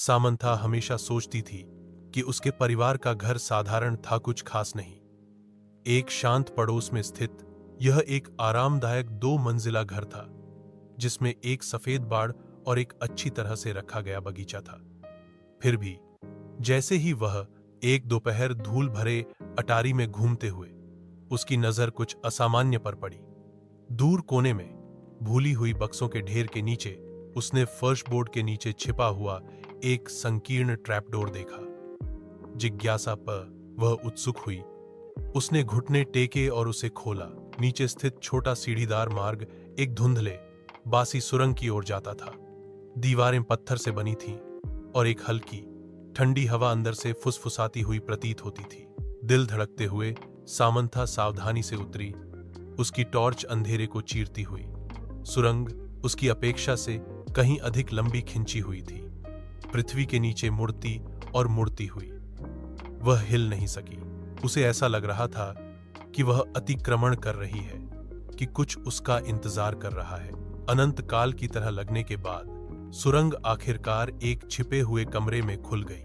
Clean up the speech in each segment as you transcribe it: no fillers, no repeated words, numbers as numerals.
Samantha हमेशा सोचती थी कि उसके परिवार का घर साधारण था, कुछ खास नहीं। एक शांत पड़ोस में स्थित यह एक आरामदायक 2 मंजिला घर था, जिसमें एक सफेद बाड़ और एक अच्छी तरह से रखा गया बगीचा था। फिर भी जैसे ही वह एक दोपहर धूल भरे अटारी में घूमते हुए उसकी नजर कुछ असामान्य पर पड़ी। दूर कोने में भूली हुई बक्सों के ढेर के नीचे उसने फर्श बोर्ड के नीचे छिपा हुआ एक संकीर्ण ट्रैपडोर देखा। जिज्ञासा पर वह उत्सुक हुई। उसने घुटने टेके और उसे खोला। नीचे स्थित छोटा सीढ़ीदार मार्ग एक धुंधले बासी सुरंग की ओर जाता था। दीवारें पत्थर से बनी थीं और एक हल्की ठंडी हवा अंदर से फुसफुसाती हुई प्रतीत होती थी। दिल धड़कते हुए सामंथा सावधानी से उतरी, उसकी टॉर्च अंधेरे को चीरती हुई। सुरंग उसकी अपेक्षा से कहीं अधिक लंबी खिंची हुई थी, पृथ्वी के नीचे मुड़ती और मुड़ती हुई। वह हिल नहीं सकी। उसे ऐसा लग रहा था कि वह अतिक्रमण कर रही है, कि कुछ उसका इंतजार कर रहा है। अनंत काल की तरह लगने के बाद सुरंग आखिरकार एक छिपे हुए कमरे में खुल गई।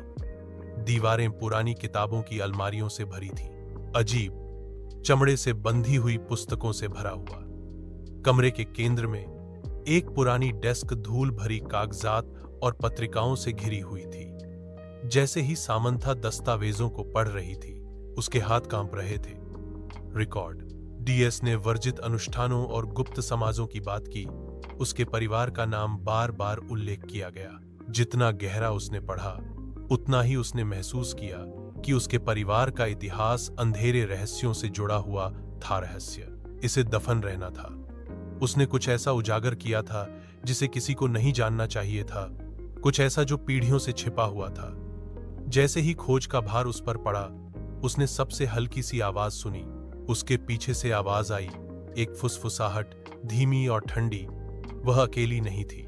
दीवारें पुरानी किताबों की अलमारियों से भरी थीं, अजीब चमड़े से बंधी हुई पुस्तकों से भरा हुआ। कमरे के केंद्र में एक पुरानी डेस्क धूल भरी कागजात और पत्रिकाओं से घिरी हुई थी। जैसे ही सामंथा दस्तावेजों को पढ़ रही थी, उसके हाथ कांप रहे थे। रिकॉर्ड डीएस ने वर्जित अनुष्ठानों और गुप्त समाजों की बात की। उसके परिवार का नाम बार बार उल्लेख किया गया। जितना गहरा उसने पढ़ा, उतना ही उसने महसूस किया कि उसके परिवार का इतिहास अंधेरे रहस्यों से जुड़ा हुआ था। रहस्य इसे दफन रहना था। उसने कुछ ऐसा उजागर किया था जिसे किसी को नहीं जानना चाहिए था, कुछ ऐसा जो पीढ़ियों से छिपा हुआ था। जैसे ही खोज का भार उस पर पड़ा, उसने सबसे हल्की सी आवाज सुनी। उसके पीछे से आवाज आई, एक फुसफुसाहट, धीमी और ठंडी। वह अकेली नहीं थी।